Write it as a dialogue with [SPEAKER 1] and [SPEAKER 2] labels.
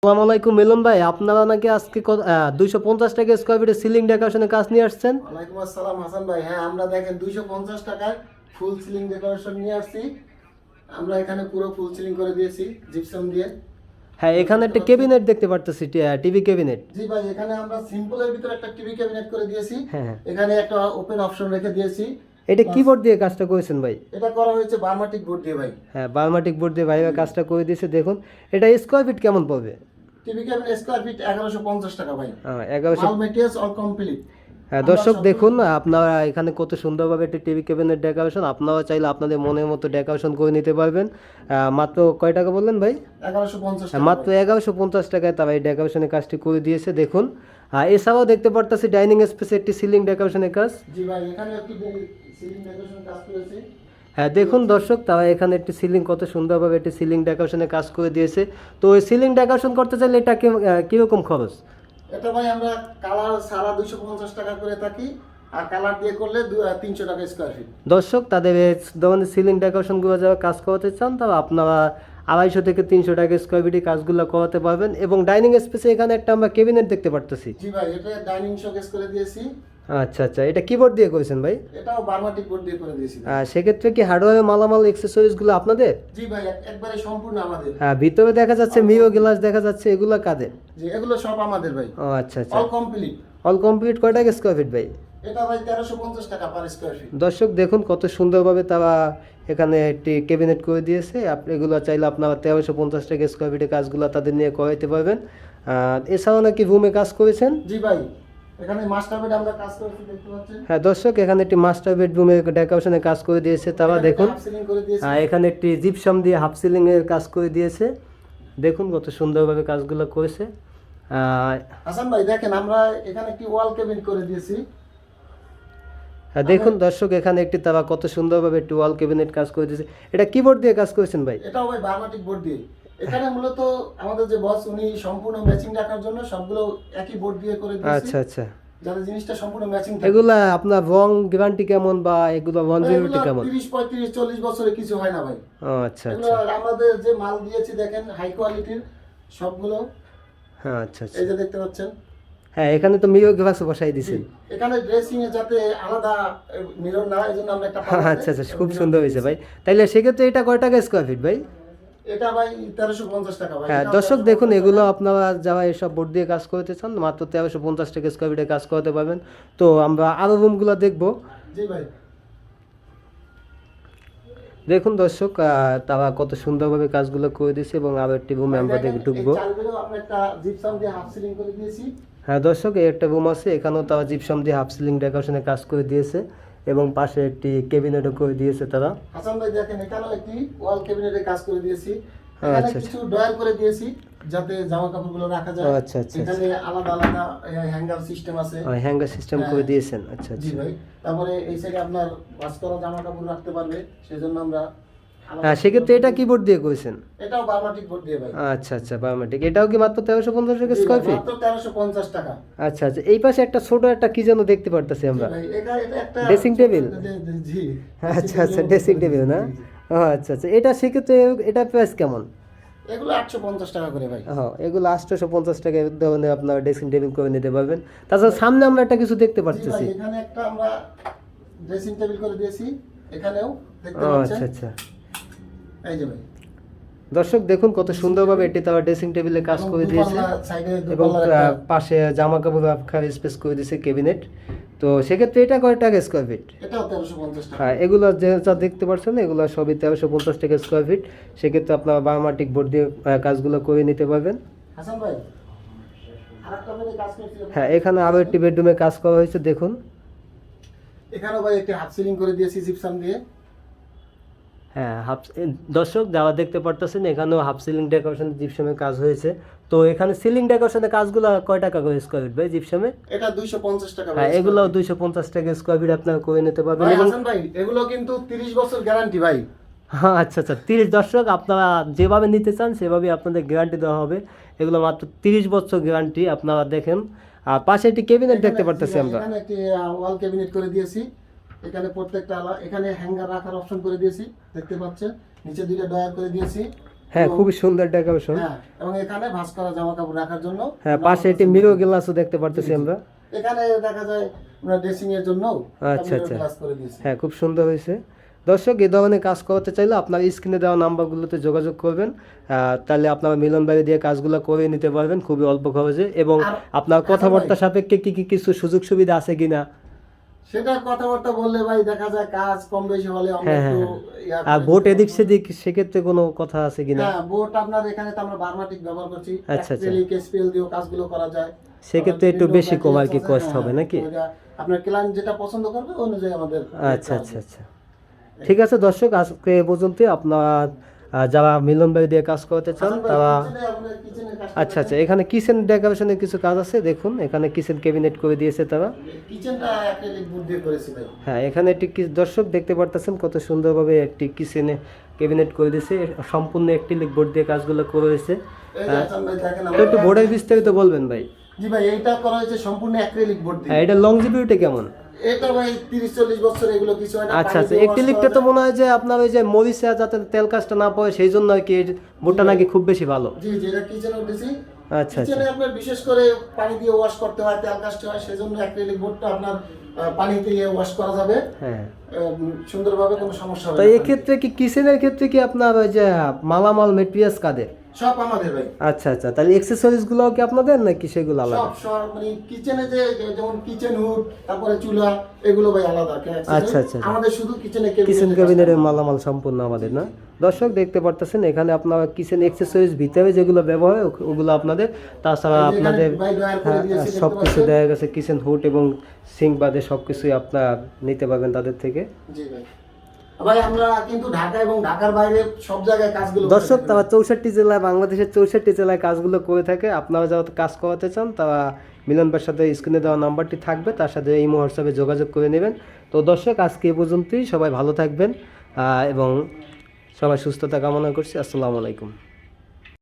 [SPEAKER 1] আসসালামু আলাইকুম মিলন ভাই, আপনারা নাকি আজকে 250 টাকা স্কোয়ার ফিটে সিলিং ডেকোরেশনের কাজ নিয়ে আসছেন।
[SPEAKER 2] ওয়ালাইকুম আসসালাম হাসান ভাই। হ্যাঁ, আমরা দেখেন 250 টাকায় ফুল সিলিং ডেকোরেশন নিয়ে আসছি। আমরা এখানে পুরো ফুল সিলিং করে দিয়েছি জিপসাম দিয়ে।
[SPEAKER 1] হ্যাঁ, এখানে
[SPEAKER 2] দেখতে
[SPEAKER 1] একটা
[SPEAKER 2] পাচ্ছেন?
[SPEAKER 1] ক্যাবিনেট দেখতে পারতেছি, টিভি ক্যাবিনেট।
[SPEAKER 2] জি ভাই, এখানে আমরা সিম্পলের ভিতরে একটা টিভি ক্যাবিনেট করে দিয়েছি।
[SPEAKER 1] হ্যাঁ হ্যাঁ,
[SPEAKER 2] এখানে একটা ওপেন অপশন রেখে দিয়েছি।
[SPEAKER 1] এটা
[SPEAKER 2] প্লাস
[SPEAKER 1] কিবোর্ড দিয়ে কাজটা করেছেন ভাই?
[SPEAKER 2] এটা করা হয়েছে বার্মাটিক বোর্ড দিয়ে ভাই।
[SPEAKER 1] হ্যাঁ, বায়োমেট্রিক বোর্ড দিয়ে ভাইবা কাজটা করে দিয়েছে। দেখুন এটা স্কোয়ার ফিট কেমন পড়বে?
[SPEAKER 2] টিভি ক্যাবিনেট স্কোয়ার ফিট 1150 টাকা ভাই।
[SPEAKER 1] 1100।
[SPEAKER 2] মাল মেটেরিয়ালস অল কমপ্লিট।
[SPEAKER 1] হ্যাঁ
[SPEAKER 2] আমরা
[SPEAKER 1] দর্শক
[SPEAKER 2] সব
[SPEAKER 1] দেখুন, আপনারা এখানে কত সুন্দরভাবে একটি টিভি ক্যাবিনেট ডেকোরেশন, আপনারা চাইলে আপনাদের মনের মতো ডেকোরেশন করে নিতে পারবেন। মাত্র কয় টাকা বললেন ভাই?
[SPEAKER 2] 1150
[SPEAKER 1] হ্যাঁ,
[SPEAKER 2] টাকা
[SPEAKER 1] মাত্র
[SPEAKER 2] ভাই।
[SPEAKER 1] 1150 টাকায় তারা এই ডেকোরেশনের কাজটি করে দিয়েছে। দেখুন এছাড়াও দেখতে পারতেছি ডাইনিং স্পেসে একটি সিলিং ডেকোরেশনের কাজ।
[SPEAKER 2] জি ভাই, এখানে একটু সিলিং ডেকোরেশন কাজ করেছি।
[SPEAKER 1] হ্যাঁ দেখুন দর্শক, তারা এখানে একটি সিলিং, কত সুন্দরভাবে একটি সিলিং ডেকোরেশনের কাজ করে দিয়েছে। তো ওই সিলিং ডেকোরেশন করতে চাইলে এটা কীরকম খরচ?
[SPEAKER 2] এটা ভাই আমরা কালার সারা 250 টাকা করে থাকি, আর কালার দিয়ে করলে 300 টাকা স্কোয়ার ফিট।
[SPEAKER 1] দর্শক তাদের এই ধরনের সিলিং ডেকোরেশনগুলো যারা কাজ করাতে চান তারা আপনারা 250 থেকে 300 টাকা স্কোয়ার ফিটে কাজগুলো করাতে পারবেন। এবং ডাইনিং স্পেসে এখানে একটা আমরা ক্যাবিনেট দেখতে পারতেছি।
[SPEAKER 2] জি ভাই, এটা ডাইনিং শোকেস করে দিয়েছি।
[SPEAKER 1] আচ্ছা আচ্ছা, এটা কিবোর্ড দিয়ে করেছেন ভাই?
[SPEAKER 2] এটাও বার্মাটিক বোর্ড দিয়ে করে দিয়েছি ভাই।
[SPEAKER 1] সেক্ষেত্রে কি হার্ডওয়্যার মালামাল অ্যাক্সেসরিজগুলো আপনাদের?
[SPEAKER 2] জি ভাই, একবারে সম্পূর্ণ আমাদের।
[SPEAKER 1] হ্যাঁ, ভিতরে দেখা যাচ্ছে মিরো গ্লাস দেখা যাচ্ছে, এগুলো কাদের?
[SPEAKER 2] যে এগুলো সব আমাদের ভাই।
[SPEAKER 1] ও আচ্ছা আচ্ছা।
[SPEAKER 2] All complete.
[SPEAKER 1] অল কমপ্লিট কয় টাকা স্কোয়ার ফিট ভাই?
[SPEAKER 2] এটা ভাই 1350 টাকা পার স্কোয়ার ফিট।
[SPEAKER 1] দর্শক দেখুন কত সুন্দরভাবে তারা এখানে একটি ক্যাবিনেট করে দিয়েছে। আপনি এগুলো চাইলে আপনারা 1350 টাকা স্কোয়ার ফিটে কাজগুলো তাদের নিয়ে করাইতে পারবেন। এছাড়াও নাকি রুমে কাজ করেছেন?
[SPEAKER 2] জি ভাই, এখানে মাস্টার বেড আমরা কাজ করেছি, দেখতে পাচ্ছেন।
[SPEAKER 1] হ্যাঁ দর্শক, এখানে একটি মাস্টার বেডরুমে ডেকোরেশনের কাজ করে দিয়েছে তারা। দেখুন
[SPEAKER 2] হাফ সিলিং করে দিয়েছি।
[SPEAKER 1] এখানে একটি জিপসাম দিয়ে হাফ সিলিংয়ের কাজ করে দিয়েছে। দেখুন কত সুন্দরভাবে কাজগুলো করেছে।
[SPEAKER 2] হাসান ভাই দেখেন, আমরা এখানে একটি ওয়াল কেবিনেট করে দিয়েছি।
[SPEAKER 1] হ্যাঁ দেখুন দর্শক, এখানে একটি তারা কত সুন্দরভাবে একটি ওয়াল ক্যাবিনেট কাজ করে দিয়েছে। এটা কিবোর্ড দিয়ে কাজ করেছেন ভাই?
[SPEAKER 2] এটাও ভাই বার্মাটিক বোর্ড দিয়ে। এখানে মূলত আমাদের যে বস, উনি সম্পূর্ণ ম্যাচিং রাখার জন্য সবগুলো একই বোর্ড দিয়ে করে দিয়েছি,
[SPEAKER 1] আচ্ছা আচ্ছা।
[SPEAKER 2] যাতে জিনিসটা সম্পূর্ণ ম্যাচিং থাকে।
[SPEAKER 1] এগুলা আপনার রং গ্যারান্টি কেমন, বা এগুলো লঞ্জিভিটি কেমন?
[SPEAKER 2] 30 35 40 বছরে কিছু হয় না ভাই।
[SPEAKER 1] ও আচ্ছা
[SPEAKER 2] এগুলো
[SPEAKER 1] আচ্ছা।
[SPEAKER 2] আমাদের যে মাল দিয়েছি দেখেন, হাই কোয়ালিটির সবগুলো।
[SPEAKER 1] হ্যাঁ আচ্ছা আচ্ছা।
[SPEAKER 2] এই যে দেখতে পাচ্ছেন।
[SPEAKER 1] হ্যাঁ, এখানে তো মিরর গ্লাস বসাই দিয়েছেন।
[SPEAKER 2] এখানে ড্রেসিং এ যাতে আলাদা মিরর না, এজন্য আমরা একটা
[SPEAKER 1] আচ্ছা আচ্ছা, খুব সুন্দর হয়েছে ভাই। তাইলে সেক্ষেত্রে এটা কয় টাকা স্কোয়ার ফিট ভাই?
[SPEAKER 2] এটা ভাই 1350 টাকা ভাই।
[SPEAKER 1] হ্যাঁ
[SPEAKER 2] এটা
[SPEAKER 1] দর্শক
[SPEAKER 2] 1350
[SPEAKER 1] দেখুন, এগুলো
[SPEAKER 2] টাকা।
[SPEAKER 1] আপনারা যারা এসব বোর্ড দিয়ে কাজ করতে চান মাত্র 1350 টাকা স্কোয়ার ফিটে কাজ করতে পারবেন। তো আমরা আরও রুমগুলো দেখবো।
[SPEAKER 2] জি ভাই,
[SPEAKER 1] দেখুন দর্শক, তারা কত সুন্দরভাবে কাজগুলো করে দিয়েছে। এবং আরও একটি রুমে আমরা
[SPEAKER 2] দেখেন, এই
[SPEAKER 1] ঢুকবো।
[SPEAKER 2] চালগুলো আমরা একটা জিপসাম দিয়ে হাফ সিলিং করে দিয়েছি।
[SPEAKER 1] হ্যাঁ দর্শক, এই একটা রুম আছে, এখানেও তারা জিপসাম দিয়ে হাফ সিলিং ডেকোরেশনের কাজ করে দিয়েছে। এবং পাশে একটি ক্যাবিনেটও করে দিয়েছে তারা।
[SPEAKER 2] হাসান ভাই দেখেন, এখানেও একটি ওয়াল ক্যাবিনেটের কাজ করে দিয়েছি। এখানে
[SPEAKER 1] আচ্ছা
[SPEAKER 2] কিছু ড্রয়ার করে দিয়েছি যাতে জামা কাপড়গুলো রাখা যায়।
[SPEAKER 1] আচ্ছা আচ্ছা।
[SPEAKER 2] এখানে আলাদা আলাদা হ্যাঙ্গার সিস্টেম আছে।
[SPEAKER 1] হ্যাঙ্গার সিস্টেম করে
[SPEAKER 2] হ্যাঁ।
[SPEAKER 1] দিয়েছেন, আচ্ছা
[SPEAKER 2] জি
[SPEAKER 1] আচ্ছা।
[SPEAKER 2] ভাই, তারপরে এই সাইডে আপনার ওয়াশ করা জামা কাপড় রাখতে পারবে, সেজন্য আমরা আলাদা
[SPEAKER 1] হ্যাঁ, সেক্ষেত্রে এটা কিবোর্ড দিয়ে করেছেন?
[SPEAKER 2] এটাও বায়োমেট্রিক বোর্ড দিয়ে ভাই।
[SPEAKER 1] আচ্ছা আচ্ছা, বায়োমেট্রিক। এটাও কি মাত্র 1350 টাকা
[SPEAKER 2] জি ভাই,
[SPEAKER 1] স্কোয়ার ফিট?
[SPEAKER 2] মাত্র 1350 টাকা।
[SPEAKER 1] আচ্ছা আচ্ছা, এই পাশে একটা ছোট একটা কি যেন দেখতে পারতেছি
[SPEAKER 2] জি
[SPEAKER 1] আমরা।
[SPEAKER 2] ভাই, এটা একটা
[SPEAKER 1] ড্রেসিং টেবিল?
[SPEAKER 2] জি।
[SPEAKER 1] আচ্ছা আচ্ছা, ড্রেসিং টেবিল না?
[SPEAKER 2] জি, জি।
[SPEAKER 1] ও আচ্ছা আচ্ছা, এটা সেক্ষেত্রে এটা প্রাইস কেমন?
[SPEAKER 2] এগুলো 850 টাকা করে ভাই।
[SPEAKER 1] হ্যাঁ, এগুলো 850 টাকা ধরনের আপনার ড্রেসিং টেবিল করে নিতে পারবেন। তাছাড়া সামনে আমরা একটা কিছু দেখতে
[SPEAKER 2] জি ভাই,
[SPEAKER 1] পারতেছি।
[SPEAKER 2] এখানে একটা আমরা ড্রেসিং টেবিল করে দিয়েছি, এখানেও দেখতে
[SPEAKER 1] ও
[SPEAKER 2] পাচ্ছেন।
[SPEAKER 1] আচ্ছা আচ্ছা।
[SPEAKER 2] এই যে ভাই,
[SPEAKER 1] দর্শক দেখুন কত সুন্দরভাবে এটি তারা ড্রেসিং টেবিলে কাজ করে দিয়েছে।
[SPEAKER 2] সাইডে
[SPEAKER 1] এবং
[SPEAKER 2] দুপাল্লা
[SPEAKER 1] পাশে জামা কাপড় রাখার স্পেস করে দিয়েছে ক্যাবিনেট। তো সেক্ষেত্রে এটা কয় টাকা স্কোয়ার ফিট?
[SPEAKER 2] এটাও 1350 টাকা।
[SPEAKER 1] হ্যাঁ, এগুলো যা দেখতে পাচ্ছেন এগুলো সবই 1350 টাকা স্কোয়ার ফিট। সেক্ষেত্রে আপনারা বায়োমেট্রিক বোর্ড দিয়ে কাজগুলো করে নিতে পারবেন।
[SPEAKER 2] হাসান ভাই, আরেকটা বেডে কাজ করছি।
[SPEAKER 1] হ্যাঁ, এখানে আরও একটি বেডরুমে কাজ করা হয়েছে দেখুন।
[SPEAKER 2] এখানেও ভাই একটি হাফ সিলিং করে দিয়েছি জিপসাম দিয়ে।
[SPEAKER 1] হ্যাঁ, দর্শক যারা দেখতে পারতেছেন এখানেও হাফ সিলিং ডেকোরেশন জিপসামের কাজ হয়েছে। তো এখানে সিলিং ডেকোরেশনের কাজগুলো কয় টাকা করে স্কোয়ার ফিট ভাই জিপসামে?
[SPEAKER 2] এটা 250 টাকা ভাই।
[SPEAKER 1] হ্যাঁ, এগুলো 250 টাকা স্কোয়ার ফিট আপনারা করে নিতে পারবেন।
[SPEAKER 2] ভাই
[SPEAKER 1] এবং
[SPEAKER 2] হাসান ভাই, এগুলো কিন্তু 30 বছর গ্যারান্টি ভাই।
[SPEAKER 1] হ্যাঁ আচ্ছা আচ্ছা, 30। দর্শক আপনারা যেভাবে নিতে চান সেভাবে আপনাদের গ্যারান্টি দেওয়া হবে। এগুলো মাত্র 30 বছর গ্যারান্টি। আপনারা দেখেন, আর পাশে একটি ক্যাবিনেট দেখতে পারতেছি আমরা।
[SPEAKER 2] এখানে একটি ওয়াল ক্যাবিনেট করে দিয়েছি। এখানে প্রত্যেকটা এখানে হ্যাঙ্গার রাখার অপশন করে দিয়েছি, দেখতে পাচ্ছেন। নিচে দুইটা ডয়ার করে দিয়েছি।
[SPEAKER 1] হ্যাঁ, খুবই সুন্দর ডেকোরেশন।
[SPEAKER 2] হ্যাঁ, এবং এখানে ভাঁজ করা জামা কাপড় রাখার জন্য
[SPEAKER 1] হ্যাঁ, পাশে একটি মিরর গ্লাসও দেখতে পারতেছি আমরা।
[SPEAKER 2] এখানে দেখা যায় আমরা ড্রেসিং এর জন্য
[SPEAKER 1] আচ্ছা, আচ্ছা।
[SPEAKER 2] গ্লাস করে দিয়েছি।
[SPEAKER 1] হ্যাঁ, খুব সুন্দর হয়েছে। দর্শক, এই ধরনের কাজ করতে চাইলে আপনার স্ক্রিনে দেওয়া নাম্বারগুলোতে যোগাযোগ করবেন। তাহলে আপনারা মিলন ভাই দিয়ে কাজগুলো করে নিতে পারবেন খুবই অল্প খরচে, এবং
[SPEAKER 2] আর
[SPEAKER 1] আপনার কথাবার্তা সাপেক্ষে কি কিছু সুযোগ সুবিধা আছে কিনা।
[SPEAKER 2] সেটা কথাবার্তা বললে ভাই দেখা যায় কাজ কম বেশি হলে আমরা
[SPEAKER 1] হ্যাঁ,
[SPEAKER 2] একটু
[SPEAKER 1] হ্যাঁ। আর বোট এদিক সেদিক সেক্ষেত্রে কোনো কথা আছে কিনা।
[SPEAKER 2] হ্যাঁ, বোট আপনার এখানে তো আমরা বার্মাটিক ব্যবহার করছি,
[SPEAKER 1] আচ্ছা, আচ্ছা।
[SPEAKER 2] অ্যাক্রিলিক এসপিএল দিয়েও কাজগুলো করা যায়।
[SPEAKER 1] সেক্ষেত্রে একটু
[SPEAKER 2] বিভিন্ন
[SPEAKER 1] বেশি কম আর কি
[SPEAKER 2] materials
[SPEAKER 1] কষ্ট
[SPEAKER 2] আছে,
[SPEAKER 1] হবে
[SPEAKER 2] হ্যাঁ,
[SPEAKER 1] নাকি।
[SPEAKER 2] ওইটা আপনার ক্লায়েন্ট যেটা পছন্দ করবে ওই অনুযায়ী আমাদের
[SPEAKER 1] আচ্ছা, আচ্ছা, আচ্ছা। ঠিক আছে দর্শক, আজকে এ পর্যন্ত। আপনার যারা মিলন ভাই দিয়ে কাজ করতে চান তারা, আচ্ছা, আচ্ছা, এখানে কিচেন ডেকোরেশনের কিছু কাজ আছে। দেখুন, এখানে কিচেন ক্যাবিনেট করে দিয়েছে তারা।
[SPEAKER 2] কিচেনটা অ্যাক্রিলিক বোর্ড দিয়ে করেছি ভাই।
[SPEAKER 1] হ্যাঁ, এখানে একটি দর্শক দেখতে পারতেছেন কত সুন্দরভাবে একটি কিচেনে ক্যাবিনেট করে দিয়েছে, সম্পূর্ণ একটি বোর্ড দিয়ে কাজগুলো করে হয়েছে।
[SPEAKER 2] এই যে হাসান ভাই দেখেন
[SPEAKER 1] তো একটু বোর্ডের বিস্তারিত বলবেন ভাই।
[SPEAKER 2] জি ভাই, এইটা করা হয়েছে সম্পূর্ণ অ্যাক্রিলিক বোর্ড দিয়ে।
[SPEAKER 1] হ্যাঁ, এটা লংজিভিটি কেমন?
[SPEAKER 2] এটা ভাই 30-40 বছর এগুলো কিছু হয় না।
[SPEAKER 1] আচ্ছা, আচ্ছা। অ্যাক্রিলিকটা তো মনে হয় যে আপনার ওই যে মরিচে যাতে তেল কাজটা না পড়ে সেই জন্য আর কি এই বোর্ডটা নাকি খুব বেশি ভালো।
[SPEAKER 2] জি জি, এটা কিচেনে উঠেছি।
[SPEAKER 1] আচ্ছা, আচ্ছা।
[SPEAKER 2] কিচেনে আপনার বিশেষ করে পানি দিয়ে ওয়াশ করতে হয়, তেল কাজটা হয়, সেজন্য অ্যাক্রিলিক বোর্ডটা আপনার পানি দিয়ে ওয়াশ করা যাবে
[SPEAKER 1] হ্যাঁ,
[SPEAKER 2] সুন্দরভাবে, কোনো সমস্যা হবে
[SPEAKER 1] তো
[SPEAKER 2] না।
[SPEAKER 1] এক্ষেত্রে কি কিচেনের ক্ষেত্রে কি আপনার ওই যে মালামাল মেটেরিয়ালস কাদের?
[SPEAKER 2] সব আমাদের ভাই।
[SPEAKER 1] আচ্ছা, আচ্ছা। তাহলে অ্যাক্সেসরিজ গুলো কি আপনাদের নাকি সেগুলো আলাদা?
[SPEAKER 2] সব সব মানে কিচেনে যেমন কিচেন হুড, তারপরে চুলা, এগুলো ভাই আলাদা।
[SPEAKER 1] আচ্ছা, আচ্ছা।
[SPEAKER 2] আমাদের শুধু কিচেনে
[SPEAKER 1] কিচেন ক্যাবিনেটের মালামাল সম্পূর্ণ আমাদের না। দর্শক দেখতে পারতেছেন এখানে আপনার কিচেন অ্যাক্সেসরিজ ভিতরে যেগুলো ব্যবহার হয় ওগুলো আপনাদের। তাছাড়া আপনাদের সব কিছু দেখা গেছে কিচেন হুড এবং সিঙ্ক বাদে সব কিছুই আপনার নিতে পারবেন তাদের থেকে।
[SPEAKER 2] জি ভাই। ভাই আমরা কিন্তু ঢাকা এবং ঢাকার বাইরে সব জায়গায় কাজগুলো করে
[SPEAKER 1] দর্শক,
[SPEAKER 2] থাকি।
[SPEAKER 1] তারা 64 জেলায়, বাংলাদেশের 64 জেলায় কাজগুলো করে থাকে। আপনারা যারা কাজ করাতে চান তারা মিলন ভাইয়ের সাথে স্ক্রিনে দেওয়া নাম্বারটি থাকবে, তার সাথে এই হোয়াটসঅ্যাপে যোগাযোগ করে নেবেন। তো দর্শক, আজকে এ পর্যন্তই। সবাই ভালো থাকবেন এবং সবাই সুস্থতা কামনা করছি। আসসালামু আলাইকুম।